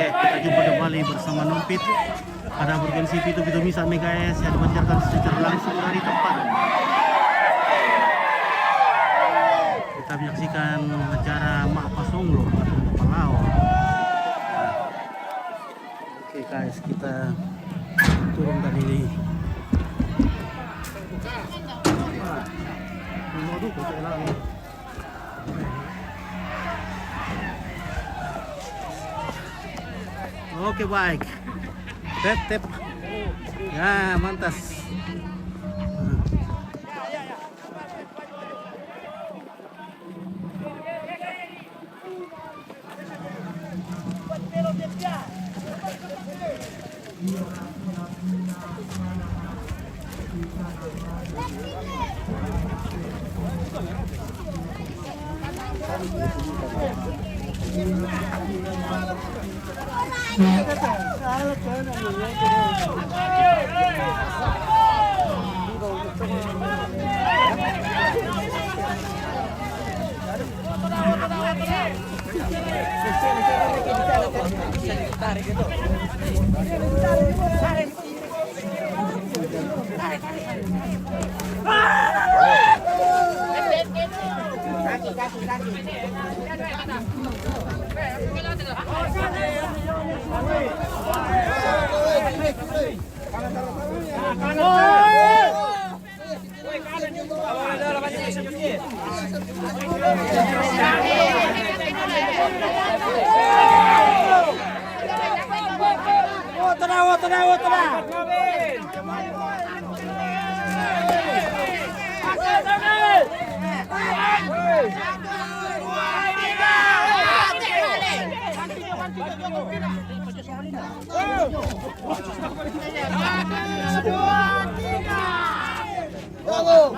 Oke, kita jumpa kembali bersama Numpit pada bergensi Pitu-Pitu Misa MKS yang dipancarkan secara langsung dari tempat. Kita menyaksikan acara Mak Pasonglo atau Palau. Oke guys, kita turun dari Oke baik, tep ya mantas. Oke. Halo.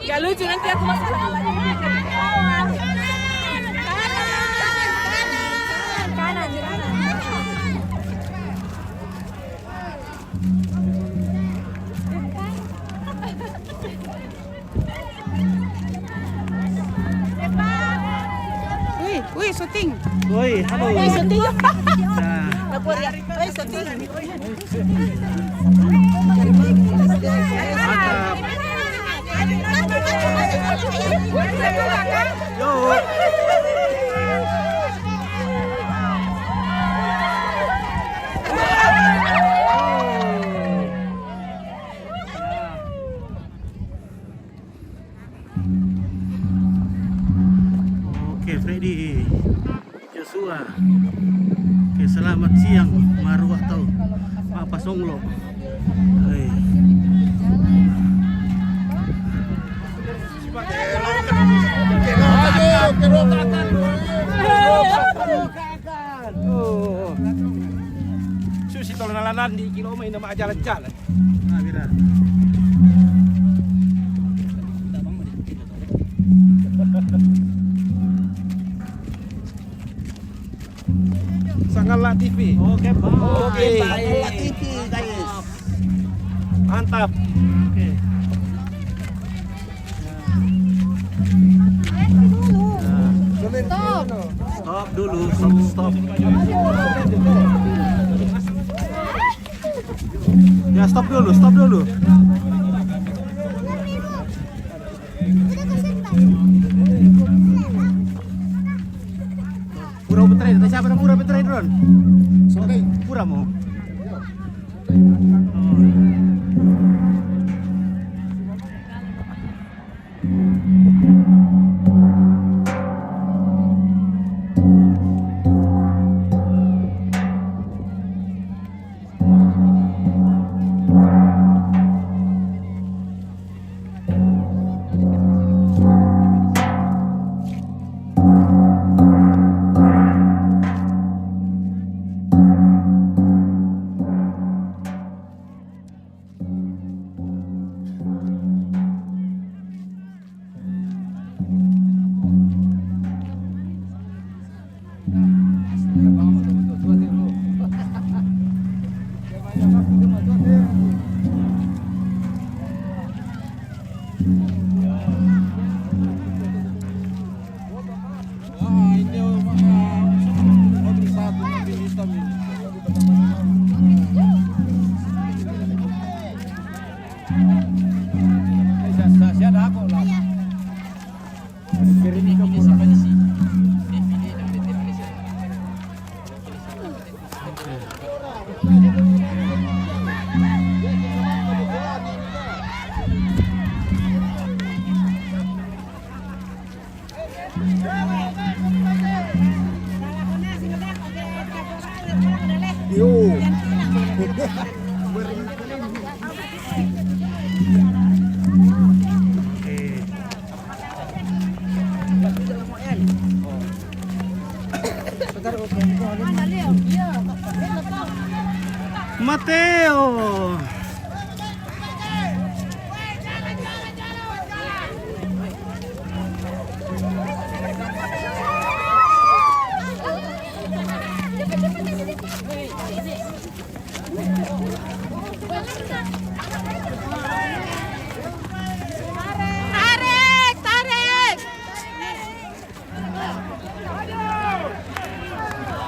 Gak lucu nanti aku masalah. Kanan. Wih, syuting. Woi, halo. Wih, syuting. Nah, Wih, syuting. mantap. Yo. Oke, Freddy, Joshua. Oke, selamat siang, Maru atau Mak Pasonglo. Hei. Susi tolong nalanan di kilo main nama jalan-jalan. Nah, Bira. Sangatlah TV. Oke, Pak. Oke, baik. TV, guys. Mantap. Oke. Stop dulu, stop. Ya, stop dulu. Pura Petrain, siapa nama Pura Petrain, Ron? Sorry. Pura mau. Mateo. Tarik, tarik.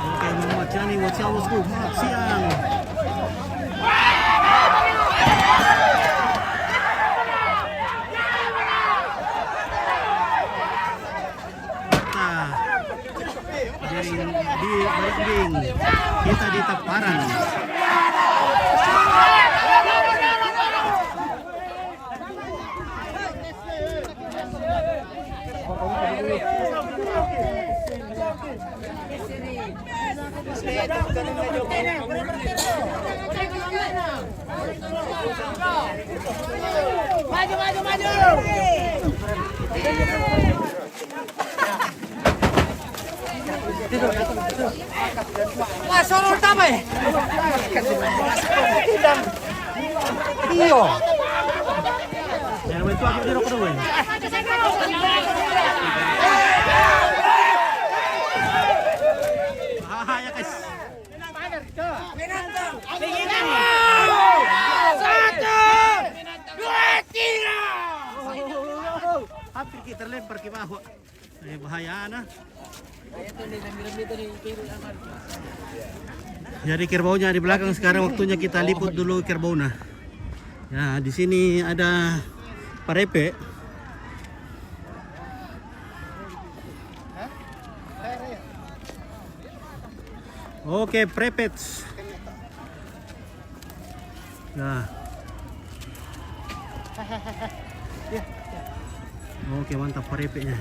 Oke, Muhammad Jani, Wajah Bosku, Mat Siang. Di Barikbing, kita di Taparan. Maju, maju, maju. Masuk utama ya. Iyo. Jangan itu aku di rokok dulu. Ya guys. Satu, dua, tiga. Hampir kita terlempar ke bawah. Bahaya nah. Jadi kerbaunya di belakang, sekarang waktunya kita liput dulu kerbaunya. Ya, di sini ada parepe. Oke, prepets. Nah. Oke, mantap parepenya.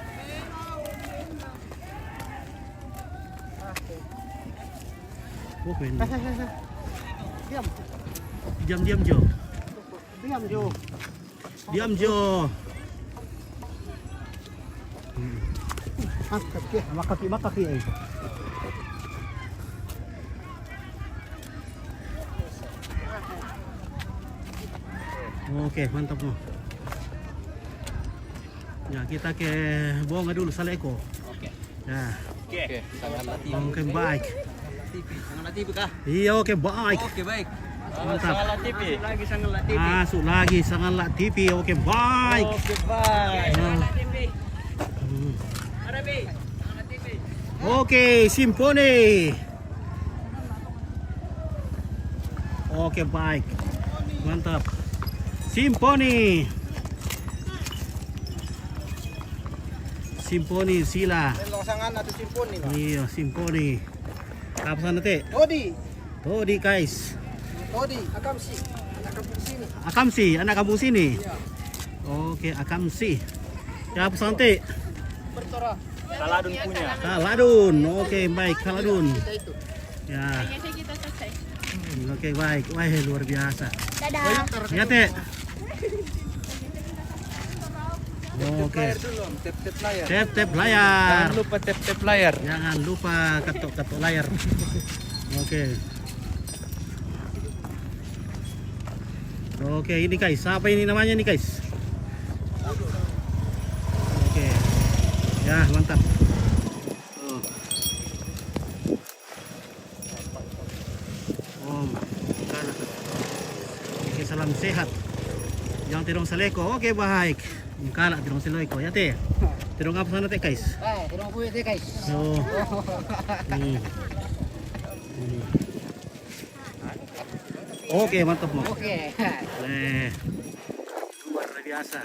Oke. Diam. Diam Jo. Diam Jo. Diam Jo. Makaki. Oke, mantap mo. Ya, kita ke Bonga dulu Saleko. Oke. Ya. Oke. Oke, baik. Sangat TV kah? Iya, oke, baik. Oke, baik. Mantap. Sangat TV. Lagi sangat TV. Masuk lagi Sangat TV. Oke, baik. Oke, baik. Oke, Simponi. Oke, baik. Mantap. Simponi. Simponi sila. Losangan atau simponi, Pak? Iya, Simponi. Apa sana teh? Todi guys. Akamsi. Anak kampung sini. Akamsi, anak kampung sini. Oke, Akamsi. Ya, apa sana teh? Bertora. Saladun punya. Kaladun. Oke, baik Kaladun. Ya. Oke, baik. Wah, luar biasa. Dadah. Ya teh. Oke. Tap layar. Tap layar. Jangan lupa tap layar. Jangan lupa ketuk layar. Oke. Oke, ini guys. Apa ini namanya nih guys? Oke. Ya, mantap. Oke, salam sehat. Yang tirong saleko. Oke, baik. Mukala tirong saleko. Ya teh. Tirong apa sana teh guys? Tirong buih deh guys. Oh. Hmm. Hmm. Oke, mantap mo. Oke. Luar biasa.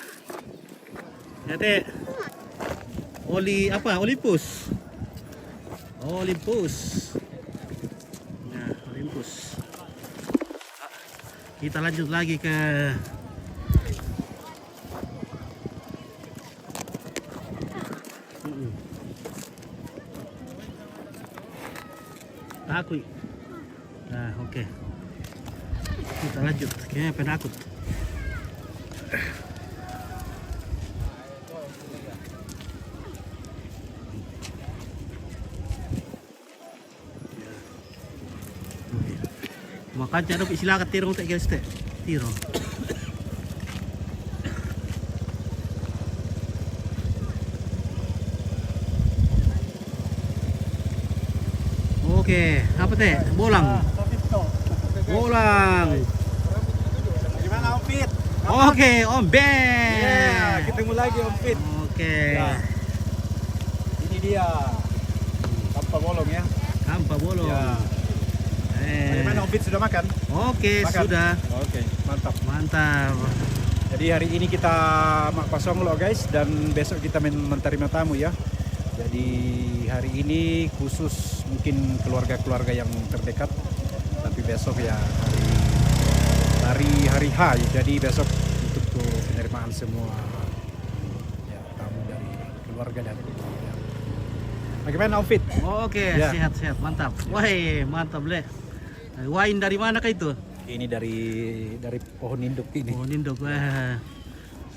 Ya teh. Olympus. Olympus. Nah, Olympus. Kita lanjut lagi ke Takui. Nah, oke. Kita lanjut. Kayaknya penakut. Makanya ada silakan tirong tak guys teh. Tirong. Oke, apa teh? Bolang. Bolang. Gimana Om Fit? Oke, Om Ben. Ya, ketemu lagi Om Fit. Oke. Ya. Ini dia. Tanpa bolong ya. Kampa bolong. Ya. Bagaimana Om Fit sudah makan? Oke, Makan? sudah. Oke, mantap. Mantap. Jadi hari ini kita mak pasong lo guys, dan besok kita menerima tamu ya. Jadi hari ini khusus mungkin keluarga-keluarga yang terdekat, tapi besok ya hari H, jadi besok untuk penerimaan semua ya, tamu dari keluarga dan ya. Bagaimana Om Fit? Oke, Ya. sehat-sehat, mantap. Wah, mantap le. Wine dari mana kah itu? Ini dari pohon induk ini. Oh, Nindok. Wah.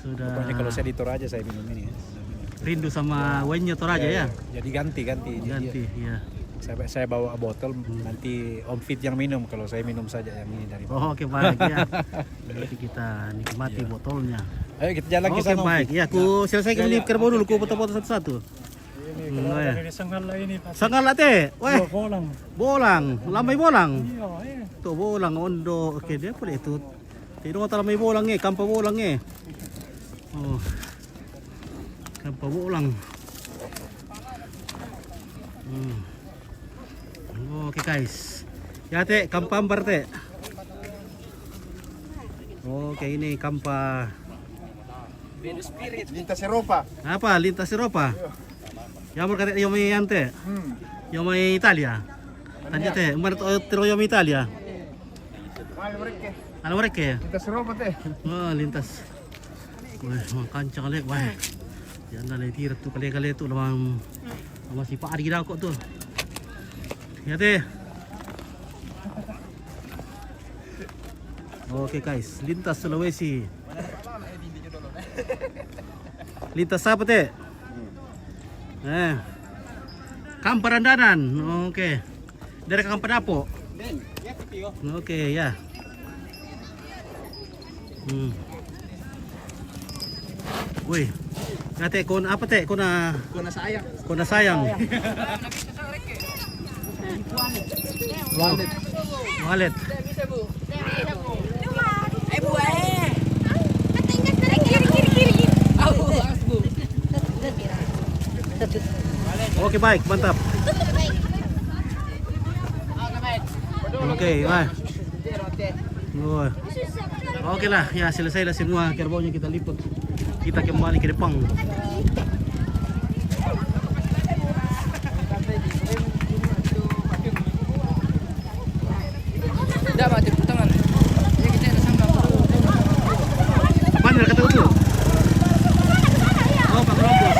Sudah. Pokoknya kalau saya di Toraja saya minum ini ya. Rindu sama wine-nya Toraja ya? Jadi ganti. Ganti, ya. Saya bawa botol, nanti Om Fit yang minum, kalau saya minum saja yang ini dari Oh, oke, baik ya. Nanti kita nikmati botolnya. Ayo kita jalan ke Oke, sana Om baik. Fit. Ya, aku selesaikan di kerbau dulu, ku foto-foto satu-satu. Ini Hmm, kalau oh ya. dari Sanggala ini Pak. Sangat teh. Wah, Bolang. bolang. Lambai bolang. Iya, Tuh bolang ondo. Oke, dia pun itu. Tidak tahu lambai bolang kampa bolang Oh. Kampa bolang. Hmm. Oke guys. Ya teh, kampa ambar teh. Oke, ini kampa Lintas Eropa. apa? Lintas Eropa. Yang berkata yomi ante. Yomi Italia. Tanya teh, umar tero yomi Italia. Ano mereka? Lintas Eropa teh. Oh, lintas. Wah, kancang kali. Wah. Yan na tira tu kali tu lamang masih pa ari kok tuh. Ya teh. Oke guys, lintas Sulawesi. Lintas apa teh? Kamparandanan. Oke. Dari Kampanapo. Oke ya. Wih, teh kon apa teh? Kona sayang. sayang. Wallet. Wallet. Oke baik, mantap. Oke, wah. Oh. Oke lah, ya selesai lah semua kerbaunya kita lipat. Kita kembali ke Jepang. Mana kata itu? Oh, Pak Rombos.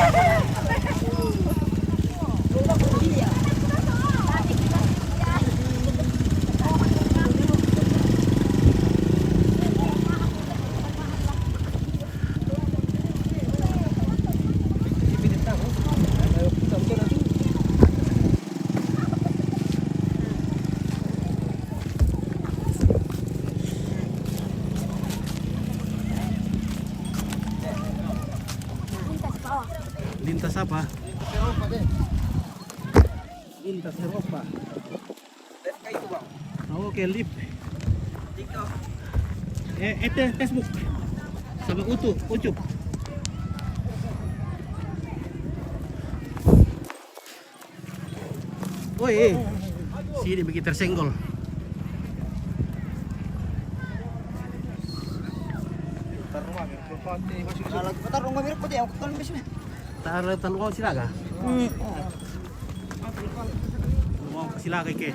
Lintas apa? Lintas Eropa. Oke, lip. Itu Facebook sama Ucup. Woi, sini bikin tersenggol. Taruh taruh silaga. Mau silaga ke.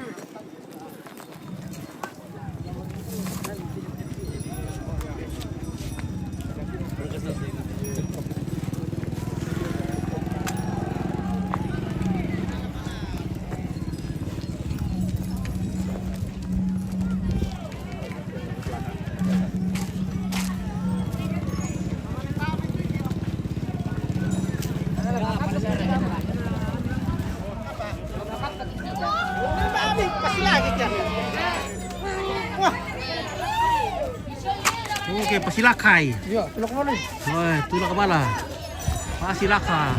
Oke, pasilakai. Iya, tulak mana? Woi, tulak kepala. Pasilaka.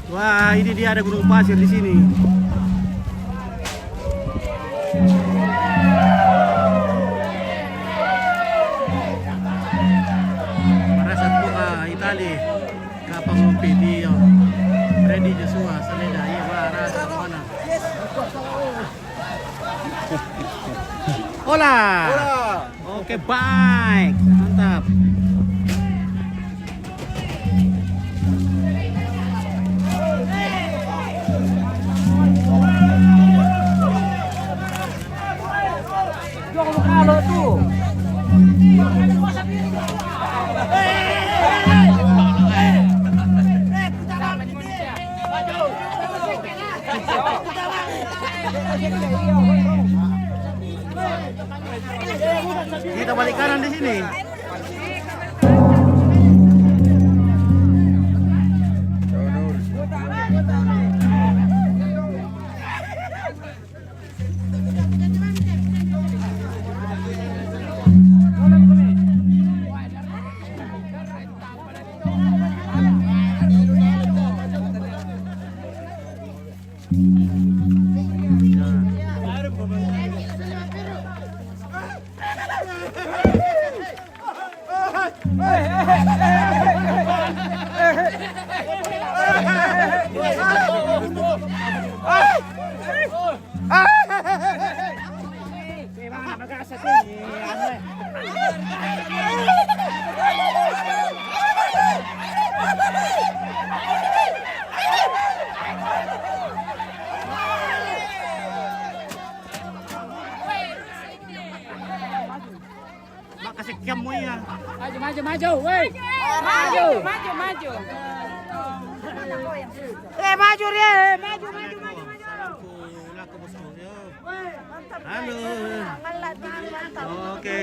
Wah, ini dia ada gunung pasir di sini. Para saat buka Itali, kapal ngopi di Freddy Joshua, Saleda, iya para saat mana? Hola. Oke, baik, mantap. Kita balik kanan di sini. Makasih kamu ya. Maju, woi. Maju. Maju dia, maju. Laku bosku. Halo. Oke.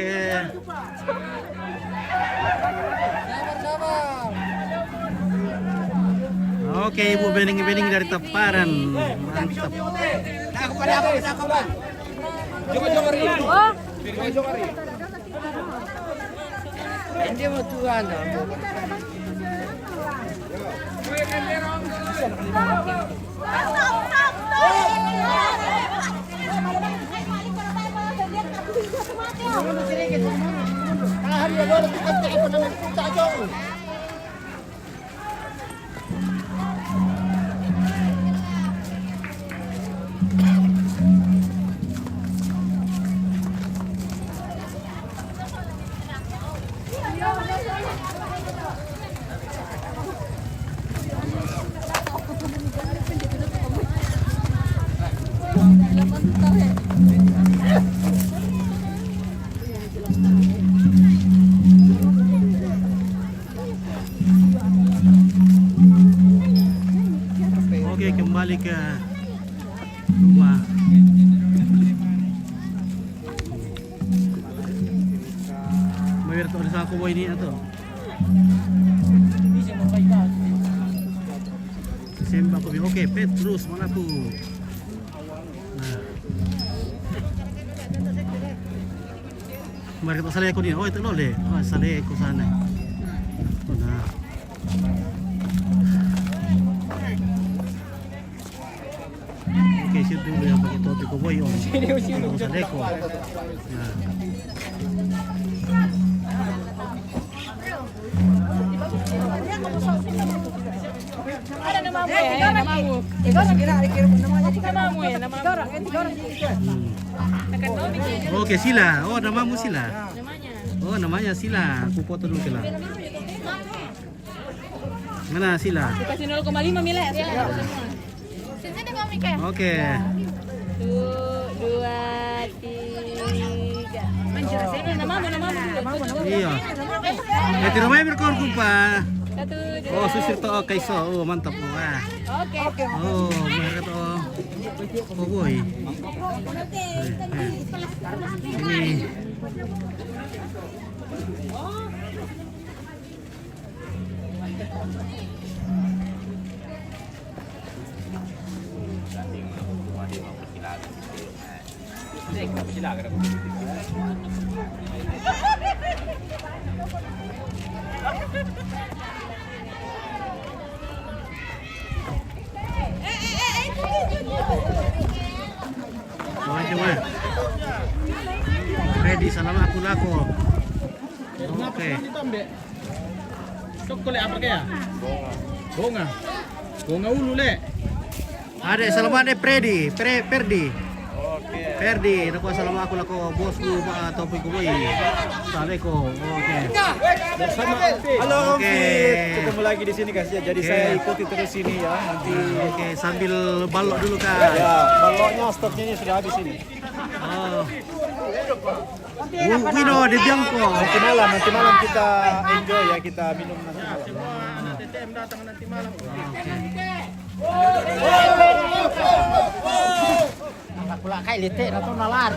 Oke, Ibu bening-bening dari Teparan. Mantap. Ini mau tuan. Oke, kembali ke rumah. Mayroon to sa ako boy ni ato. Simba ko. Oke, Petrus mana po? Nah. Mari kita salay ko din. Oh, ito lole. Oh, salay ko sana. Nah. Oke, siya dulu yang pakai topi ko boy. Oh. Sino. Salay ko. Nah. Oke, Sila. Oh, namamu Sila. Oh, namanya Sila. Aku foto dulu Sila. Mana Sila? Kasih 0,5 Mila. Oke. 1, 2, 3. Manjur sini namamu dulu. Iya. Di rumahnya berkawan kumpa. 1, 2. Oh, Susirto Kaiso. Oh, mantap. Wah. Oke. Oh, mereka tuh. Oh, boy. Ini. Coba. Ready, salam aku lako. Oke. Coklat apa kaya? Bunga. Bunga ulu le. Adek, selamat adek Perdi. Perdi, naku salam aku lako bosku Topik Boy. Assalamualaikum. Oke. Halo Om Oke. Fit, ketemu lagi di sini guys ya. Jadi Oke. saya ikuti terus sini ya. Nanti Oke, sambil balok dulu Kak. ya baloknya stoknya ini sudah habis ini. Oh. Wino di Bianco. Nanti malam kita enjoy ya, kita minum nanti malam. TTM datang nanti malam. Pula kayak litik atau nalar.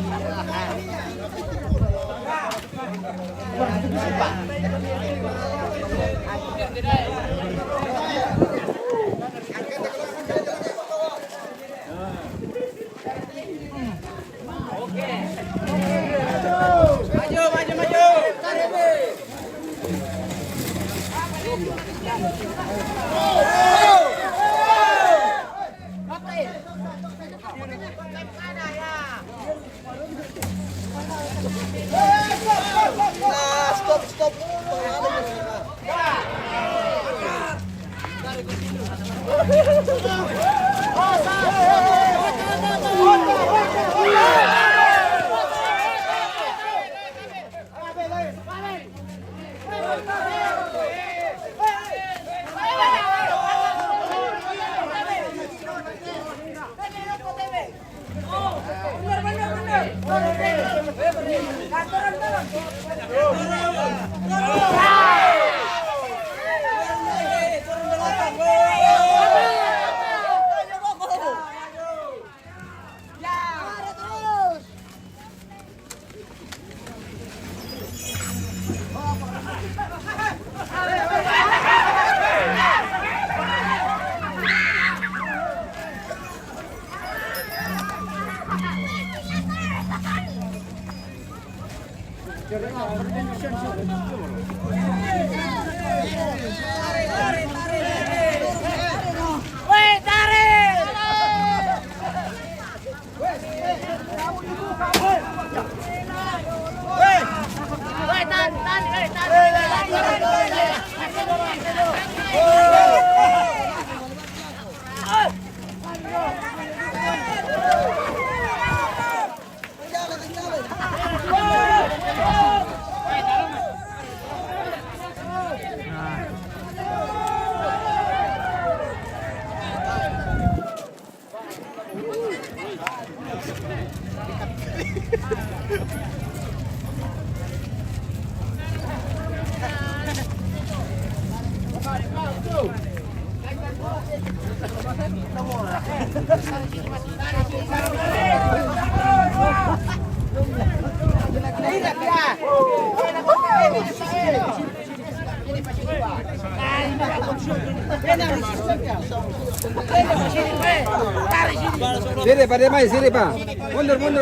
Sini Pak Demai, sini Pak. Mundur sini.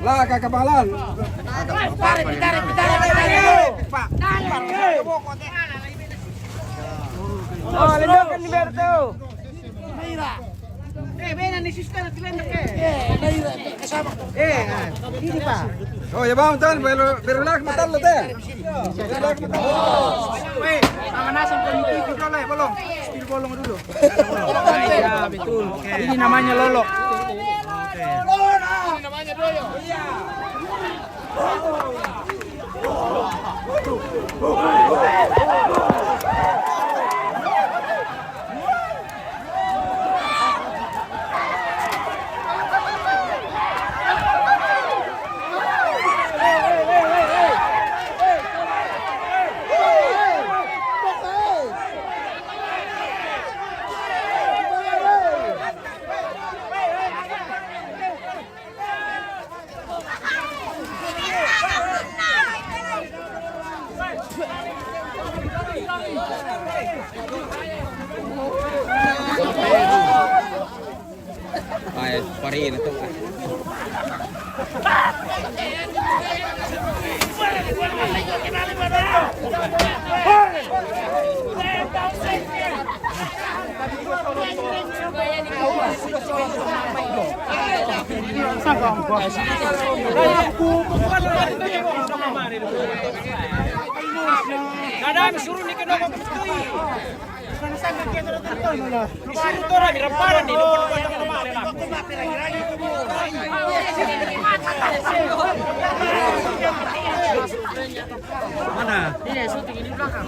Lah ke kepalan. Tarik. Pak. Oh, lindungkan di biar tuh. Oh ya bang, tan, berulak mata lo teh. Berulak mata. Weh, pemanasan primitif boleh, bolong. Spill bolong dulu. Ya, betul. Ini namanya lolok. Ay, parin ito. Kadang suruh nih ke nomor putih. Sana-sana kita tertentu malah. Suruh tu orang ramparan di nomor Mana? Ini syuting ini belakang.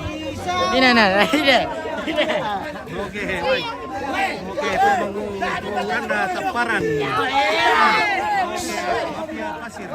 Ini. Oke, baik. Oke, itu menganda separan. Oke, mafia pasir.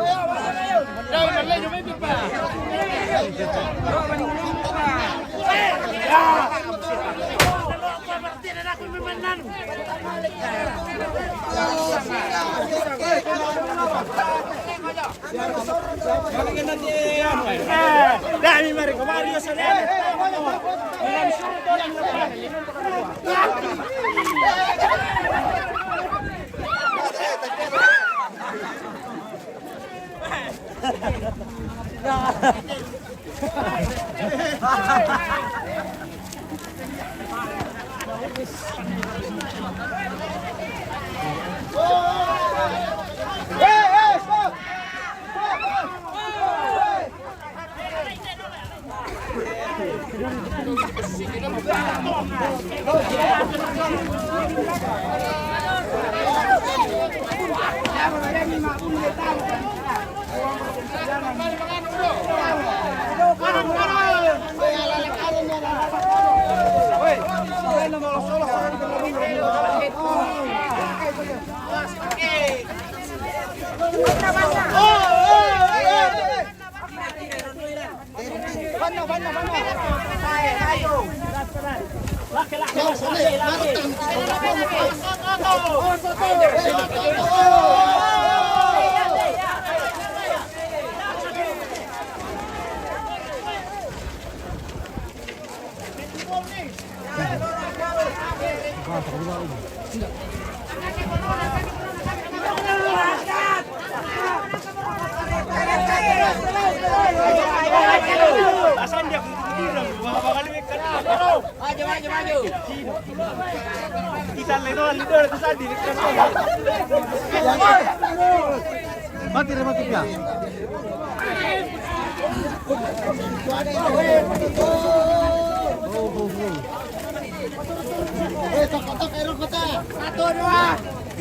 Mati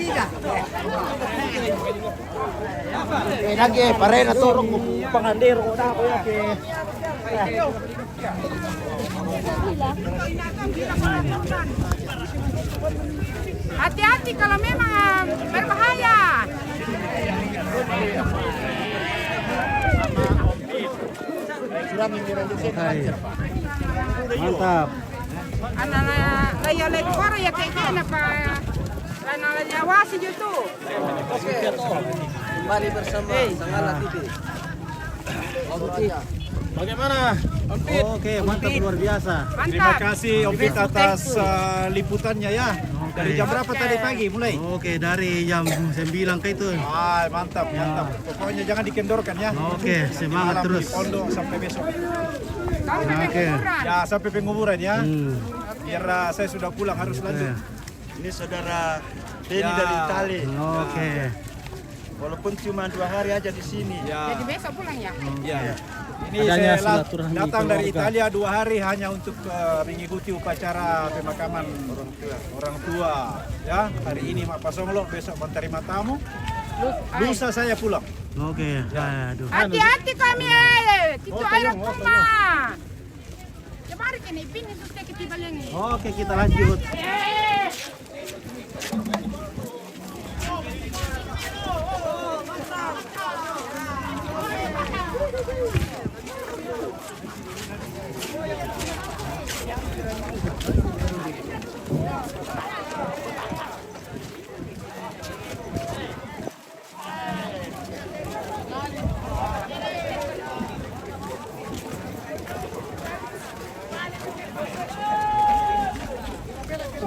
ya. Lagi pare na turong pangandero ko na ako ya ke. Hati-hati kalau memang berbahaya. Mantap. Anak-anak laya lekor ya kayak gini apa? Anak Jawa sih itu. Kembali bersama Sangala TV. Bagaimana? Oke, mantap luar biasa. Terima Mantap. kasih Om Fit atas liputannya ya. Dari jam berapa tadi pagi mulai? Oke, dari jam 9 ke itu. Ah, mantap. Pokoknya jangan dikendorkan ya. Oke, semangat Malam terus. Di pondok sampai besok. Sampai Oke. penguburan. Ya, sampai penguburan ya. Hmm. Biar saya sudah pulang harus lanjut. Ini saudara Denny dari Itali. Oke. Walaupun cuma 2 hari aja di sini. Jadi besok pulang ya? Ya. Ini Adanya saya silaturahmi datang dari keluarga. Italia 2 hari hanya untuk mengikuti upacara pemakaman orang tua. Ya, hari ini Mak Pasonglo, besok menerima tamu. Lusa saya pulang. Oke. Aduh. Hati-hati kami Itu air rumah. Ya mari kini pini sudah kita balengi. Oke, kita lanjut.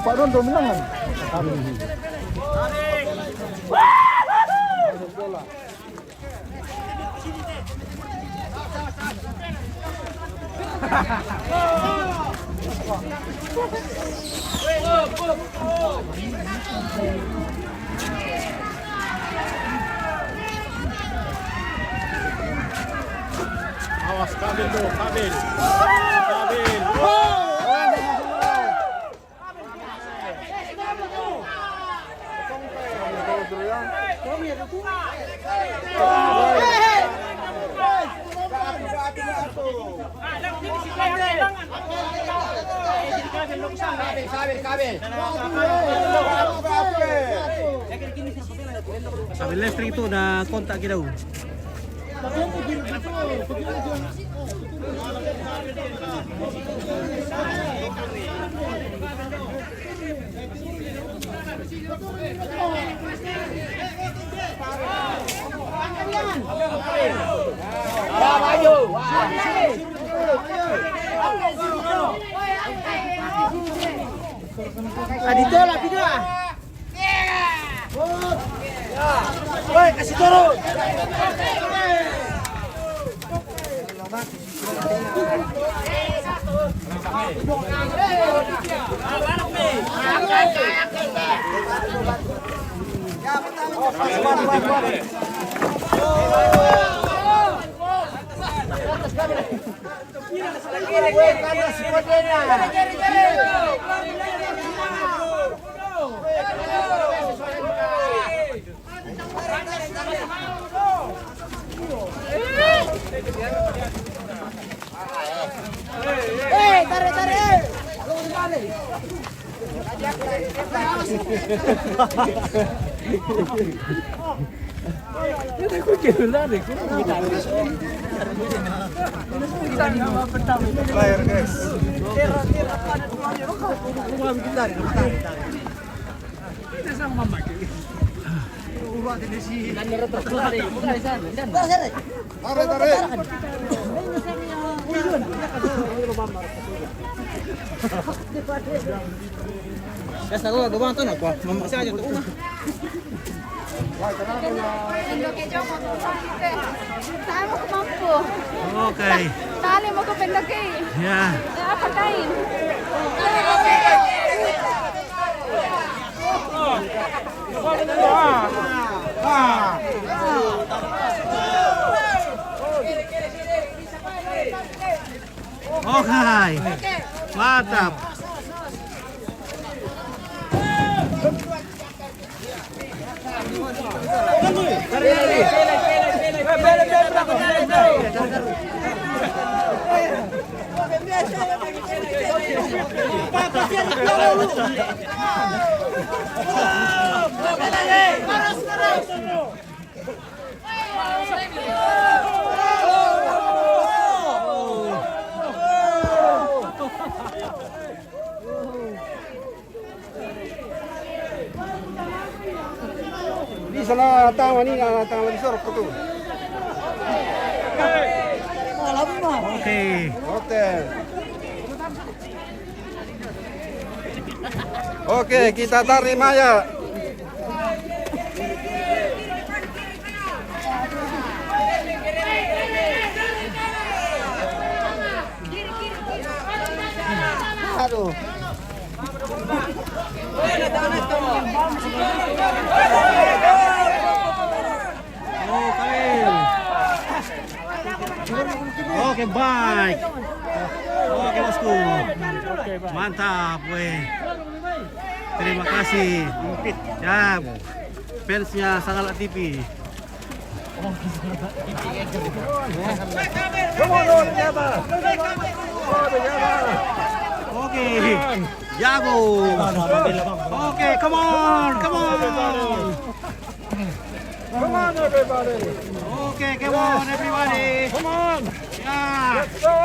Pak Don dominan kan? Awas kabel tuh, kabel. Kabel. Sabi listrik itu na kontak kita. Dito lah video. Woi, kasih turun. Tarik. Layar guys. Tarik. Kasi ako gawa to na ko. Mamasa aja to. Saan mo kumampo? Oke. Tali mo ko pendaki. Ya. Apa kain? Oke. Mantap. Di sana tang ni tang lagi sorok tu. Oke. Hotel. Oke, kita tarik Maya. Aduh. Mantap, weh. Terima kasih. Ya, fansnya Sangalat TV. Oke, jago. Oke, come on. Come on, everybody. Oke, come on everybody. Come on. Ya. Let's go.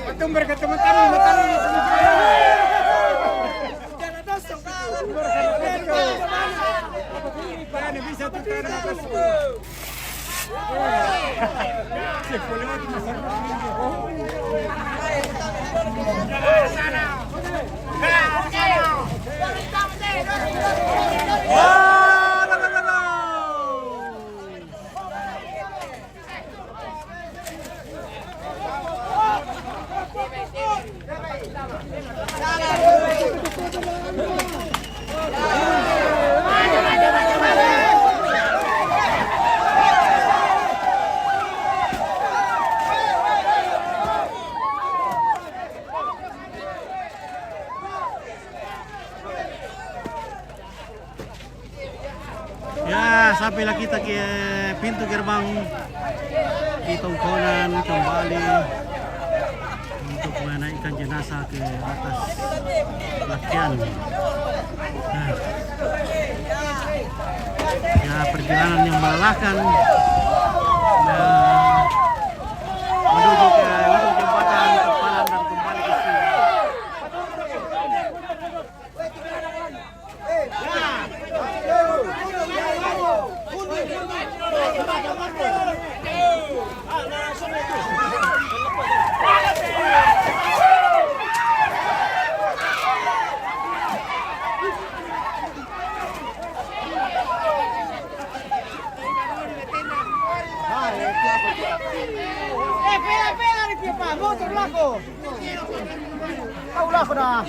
Patung berkat teman-teman, bisa tukar Ya, sampailah kita ke pintu gerbang Kitongkonan kembali untuk menaikkan jenazah ke atas lakian. Nah, ya perjalanan yang melelahkan menuju ke jembatan Kepalan dan kembali ke sini. Motor lako. Kau lako dah.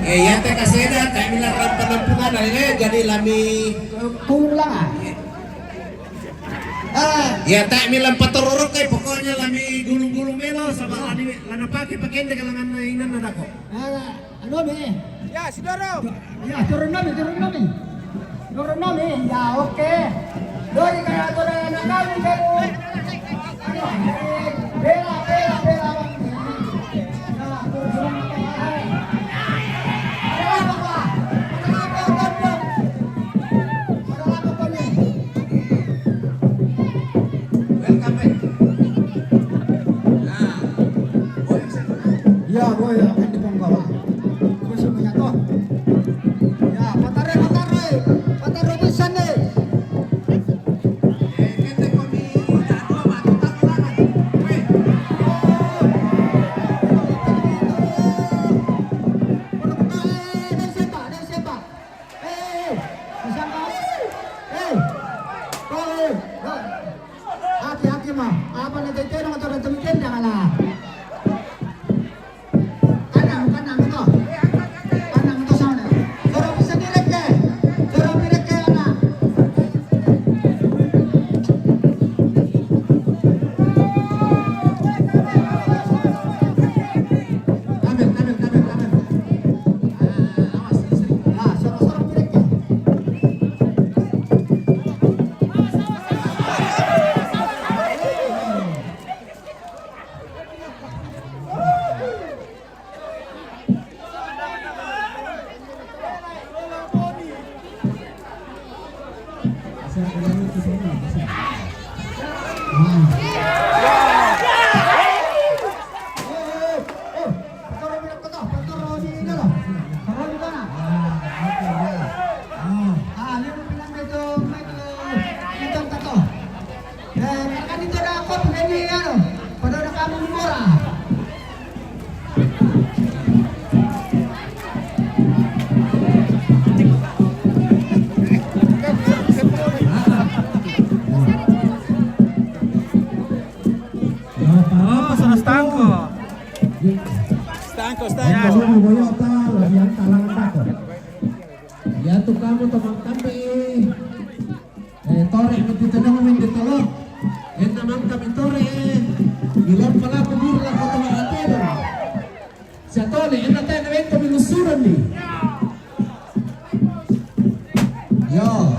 Ya teh kaseda teh bilang penampungan aja jadi lami Pulang. ya teh bilang patororok kayak pokoknya lami gulung-gulung melo sama lana pakai pakaian dengan lengan inan ada kok. Ano be? Ya, saudara. Ya, turun nami. Ya, oke. Doi kaya turun na kami kayo. Bela. Oh, sudah stangko. Stanko, Ya, Ya tu kamu teman kami tore itu tenang main di tolok naman kami tore ilan pala kubur lah kau teman hati sa tole tayo na rin kami lusuran ni yo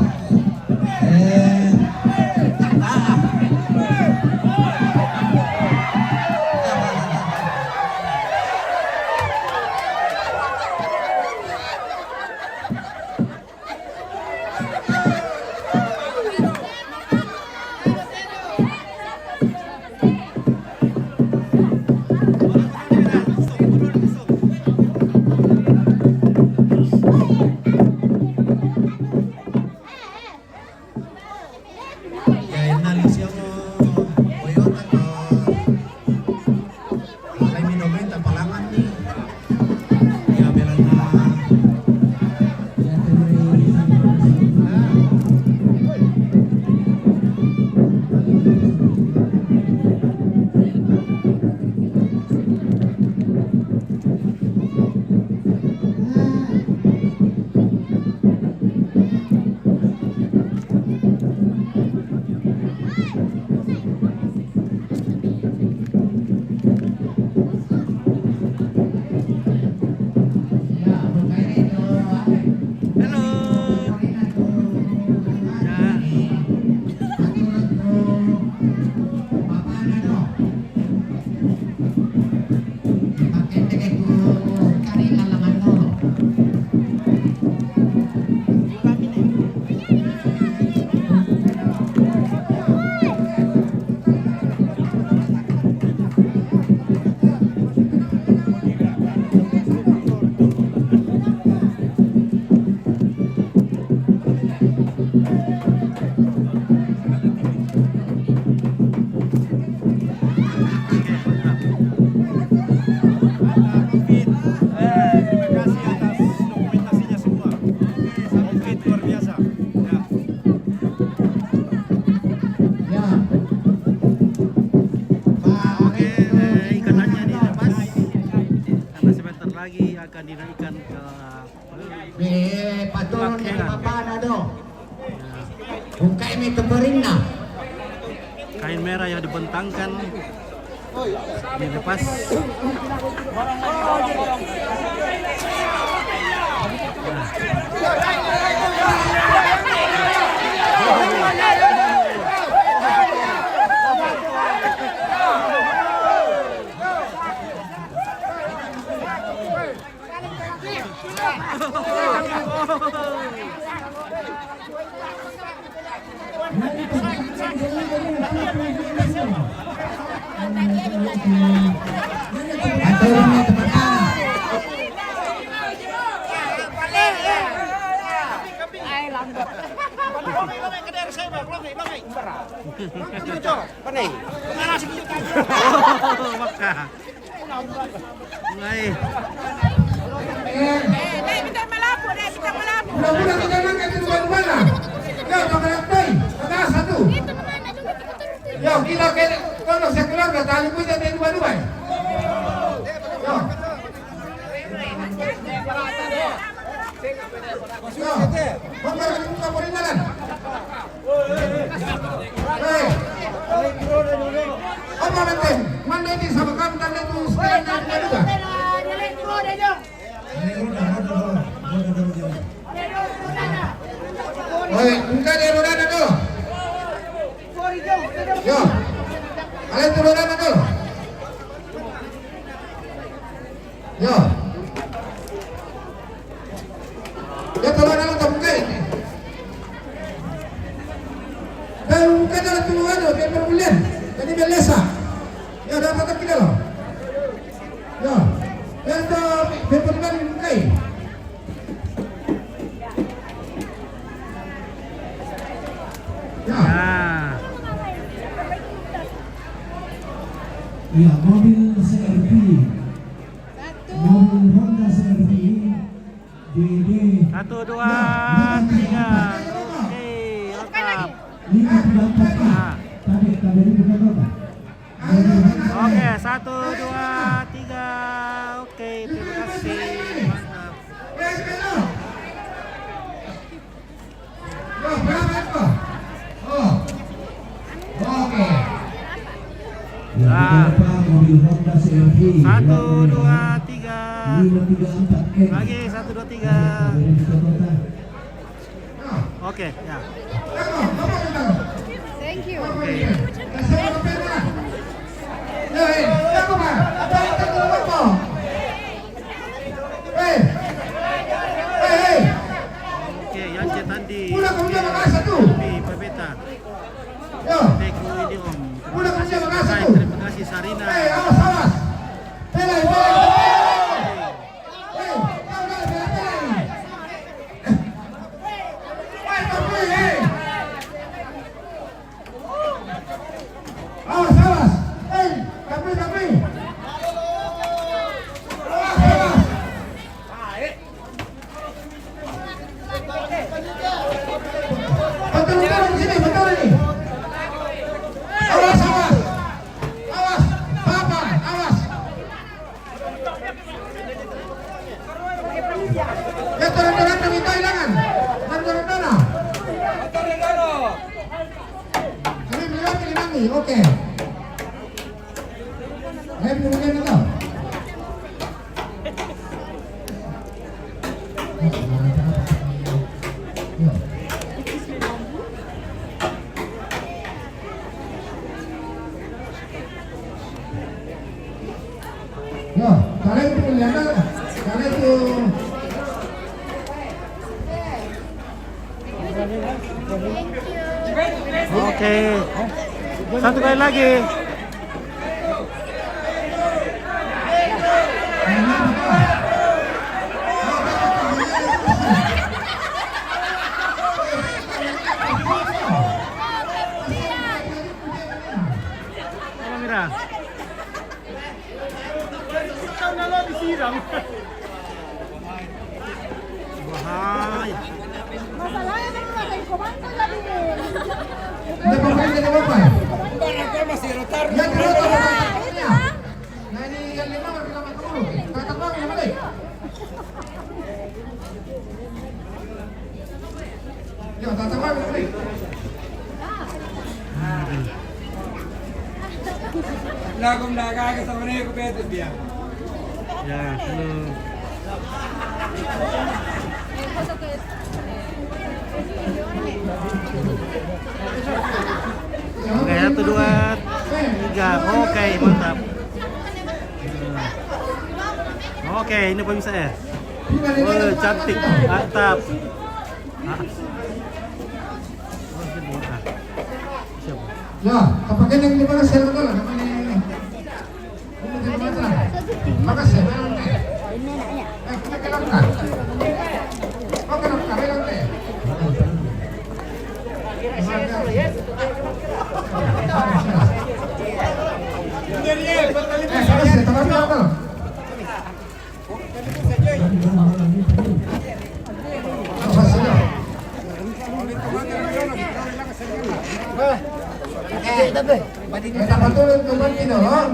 akan dinaikkan ke patulong ni mapana do. Kung kayo may tuburin na. Kain merah yang dibentangkan dilepas. Kita melapor, kita melapor. Udah kita nangkat itu mana? Ya, kamera play. Ada satu. Ya, kita kalau saya keluar dah tali pun jadi dua-dua. Ya. Ya, bongkar buka perindalan. Hei. Apa nanti? Mana ini sama kamu dan itu sekalian juga? Oi, buka dia roda dulu. Yo. Kalian turunan dulu. Yo. Ya turunan dulu buka ini. Ya, mobil CRV. Mobil Honda CRV DD 1, 2, 3. Oke, lengkap. 534. Nah. Tadi ini bukan apa? Oke, 1, 2, 3. Oke, terima kasih. Mantap. Oke. Nah. Mobil Honda CRV 1, 2, 3. 534 Lagi 1, 2, 3. Oke, ya. Thank you. Oke. Oke, Yance Tandi. Oke, Pepeta. Teku ini Om. Terima kasih Sarina. Oke. Ya, kalian itu lihat, kalian itu Oke. Satu kali lagi. Apa Mira? Bahaya. Masalahnya kan nggak ada komando jadi. udah pemain dari bapak. Yang kedua bapaknya. Nah ini yang lima berbilang dulu. Kata bang yang mana? Ya, kata bang yang mana? Lagu mendagang sama nih aku betul dia. Ya, halo. Oke, 1, 2, 3. Oke, mantap. Oke, ini pemirsa ya. Oh, cantik, mantap. Ah. Oh, ini ah. Siapa? Ya, kapag yang lima na sila doon, naman eh. Makasih, meron na eh. Kumakalang ka. Okay lang ka, meron na eh. Makasih, tawarin ako. Makasih na. Dapat tulong tuman kino, ha?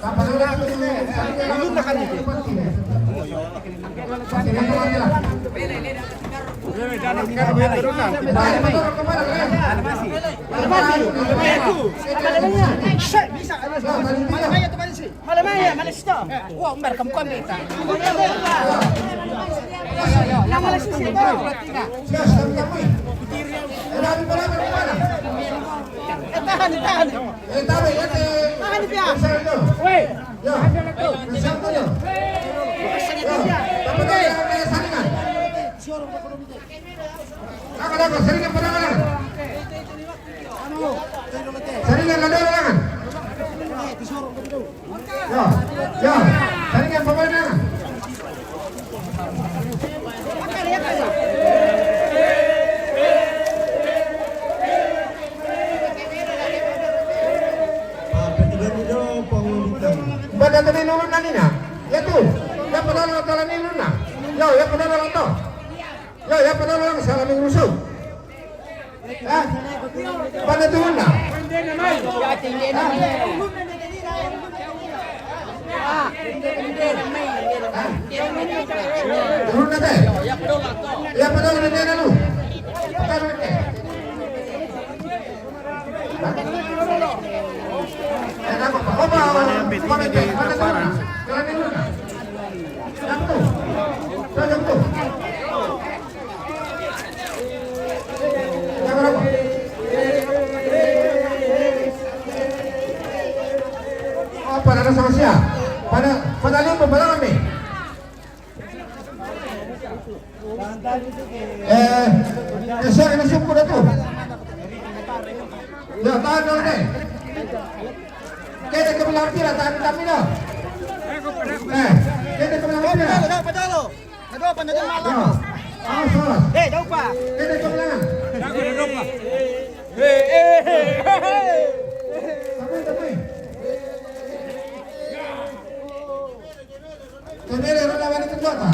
Dapat tulong tulun na kanito. Malamaya, malas to. Wow, merekam kami. Malas to. Tahan. Tahan dia. Woi. Ya. Bersama dia. Kakak, seringan penanganan. Seringan ladangan. Ya, seringan pemenangan. Petigan itu pengundikan. to. Yo, ya penolong salah mengrusuh. Pada turun na. Turun na teh. Ya penolong na dulu. Taruh teh. Pada sama siapa? Pada limbo pada kami. Siapa yang syukur itu? Ya, tahan dulu deh. Kita kebelah pila, tahan kami dah. Kita kebelah pila. Padalo. Nado pa nado malam. Salah. Jauh pa. Kita kebelah. Tapi. Kembali relawan itu apa?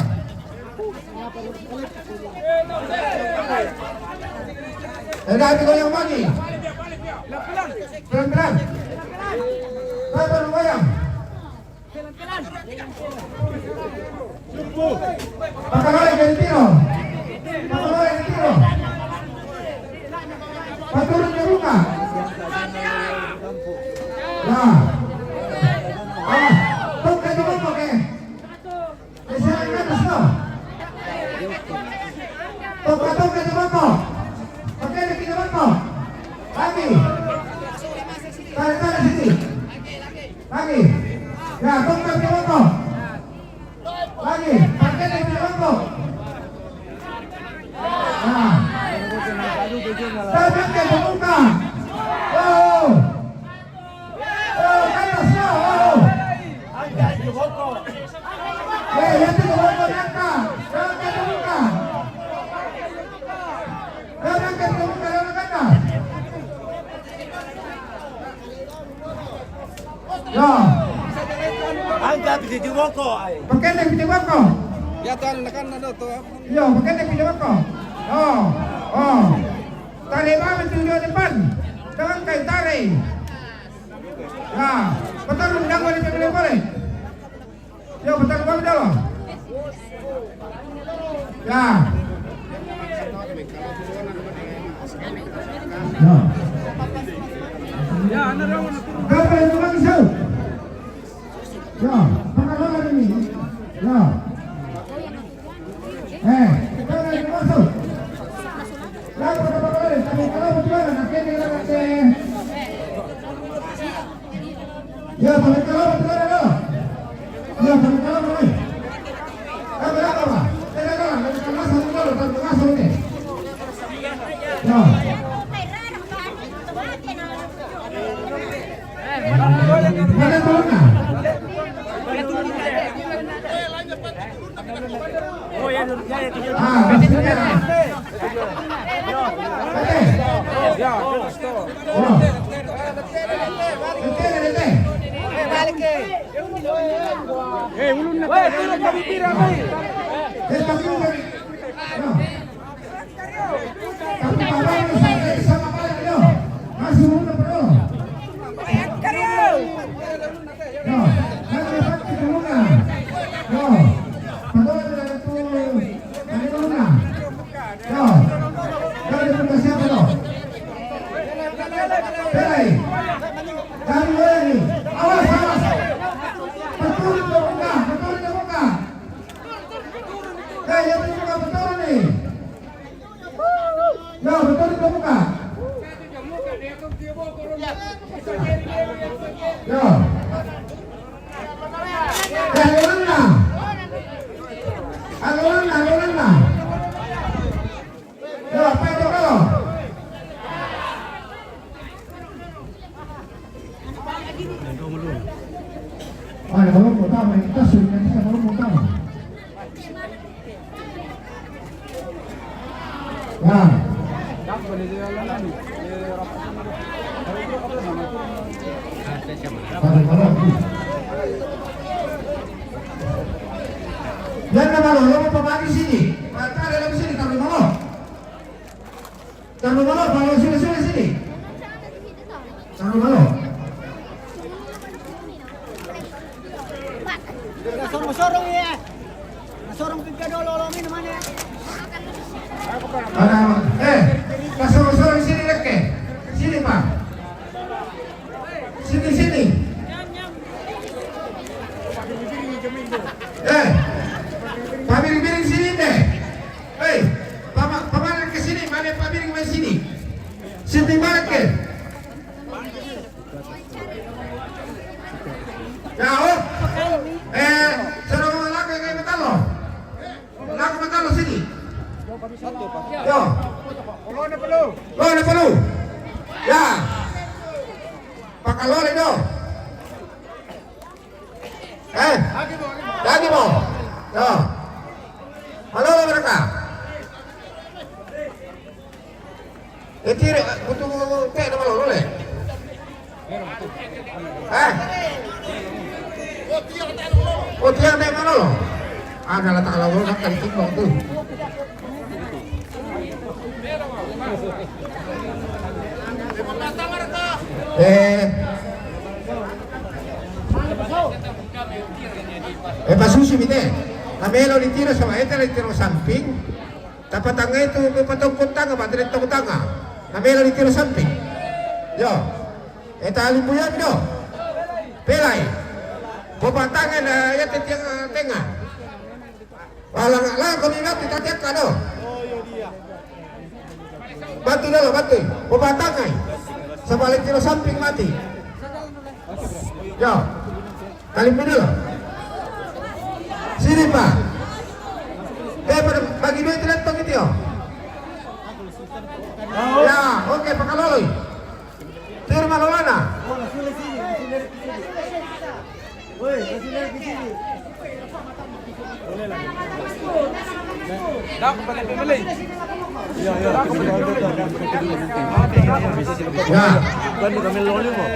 Ada apa yang lagi? Pelan-pelan. Pelan-pelan goyang. Pakai jadi tiro. Pakai jadi tiro. Paturin ke rumah. Nah. Tuh kayak gimana ke? Kesan ke atas no. Tuh kayak gimana? Pakai lagi gimana? Lagi. Tarik sini. Lagi. Ya, tunggu ke bawah. Lagi. Pakai lagi ke bawah. Nah. Tarik ke muka. Oh. Oh, atas no. Oh. Ya tu ke bawah nak. Jangan ke muka. Jangan ke muka nak. Ya. Angkat di boko. Pakai lagi di bawah. Ya tuan nekan ada tuh. Yo, pakai lagi di bawah. Oh. Tarik bawah tujuh depan. Jangan kait tarik. Ya, betul undang boleh boleh. Yo, betul bawah dah loh. Ya. Ya, anda rawan. Berapa yang lagi sah? Ya, pengaruh ini. Ya. Kita lagi masuk. Ya, berapa kali? Tapi kalau betul nanti kita nanti. Ya, tapi kalau betul ada. Ya, tapi kalau boleh. Berapa apa? Tidak ada. Kita masuk dulu, kita masuk ini. Ya. Mana turunnya? Oh ya, Pastinya. Ya, stop. Ulun na tayo. Tulong kami pira kay. Masih muna pa rin. Kalau mau tahu kita sudah kalau mau tahu. Ya. Jangan malu, lo mau pemagi sini. Taruh malo, kalau sini. Taruh malo. Sorong ya. Sorong pika dulu lo minum mana? Kasih sini lek. Sini Pak. Sini. Pabiring sini deh. Paman ke sini, mana pabiring main sini? Sini mana ke? Ya, suruh laku yang metalo. Laku metalo sini. Yo. Lo perlu. Ya. Pakai lo itu. Lagi mau. Yo. Halo mereka. Tiri butuh teh nama lo le. Oh tiang teh mana lo? Ada letak lo makan timbang tuh. Pasusi bite. Namelo ditiro sama eta ditiro samping. Tapat tangga itu patungkut tangga, bateri tungkut tangga. Namelo ditiro samping. Yo. Eta alimbuya bido. Pelai. Bobatangan ya tiang tengah. Walang kami ngat tatiak kado. Bantu dulu, bantu. Bobatangan. Sebalik tiro samping mati. Yo. Kalimbu dulu. Sini Pak. Bagi duit lentong itu yo. Ya, oke pakai loloi. Terima lolana. Dah kepada pembeli. Ya. Kan kami loloi kok.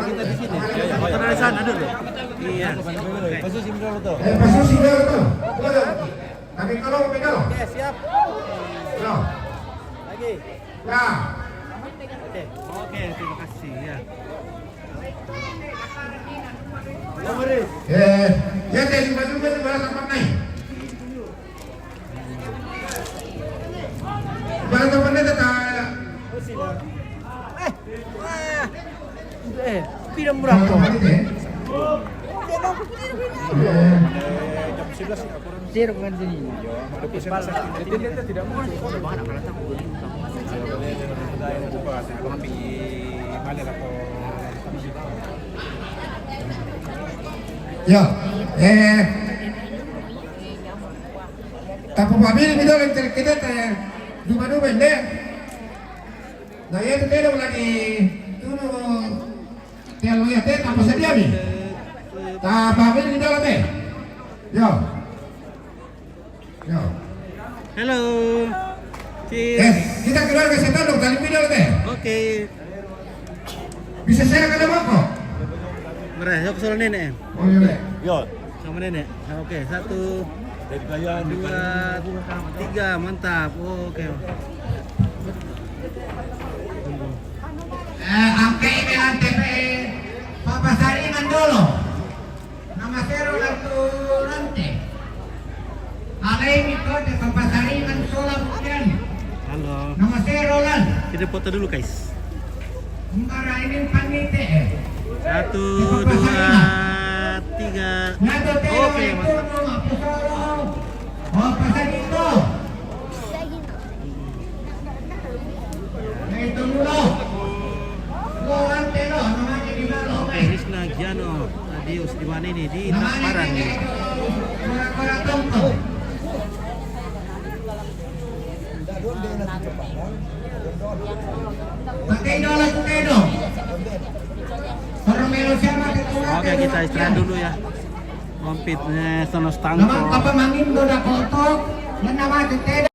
Kita di sini. Motor dari sana dulu. Iya. Pasusi dulu tuh. Pasusi dulu tuh. Kami kalau beda loh. Oke, siap. Ya. Lagi. Ya. Oke, terima kasih ya. Ya teh 5 juga tuh balas tempat naik. Balas tempat naik tak. Pinam berapa? Jam 11 sih aku Zero kan sini. tidak mau. Ya. Tapo pamili mi dole kita teh di mana bende. Nah ya itu teh lagi tuh telo ya teh tapo sedia mi. Ta pamili mi dole teh. Yo. Halo. Cheers. Kita keluarga setan dong kali mi dole teh. Oke. Bisa saya kada mako. Merah, yuk suruh nenek. Oh iya. Yo. Sama nenek. Oke, 1, 2, 3, mantap. Oke. Angke email TP Papa Saringan dulu. Nama Sero Latu Lante. Alain itu de Papa Saringan Sola Bukian. Halo. Nama Sero Lan. Kita foto dulu, guys. Mungkara ini panite. 1, 2, 3. Oke, mantap. Oh, pasal itu. Nah, itu dulu. Lo Lante lo, namanya di mana? Oke, Rizna Giano. Adios di mana ini? Di Takparan. Kura-kura tongkol. Pakai dong. Orang melo siapa ketua? Oke, kita istirahat dulu ya. Kompitnya sono Naman stangko. kapamangin ko na kotok, yan naman, tete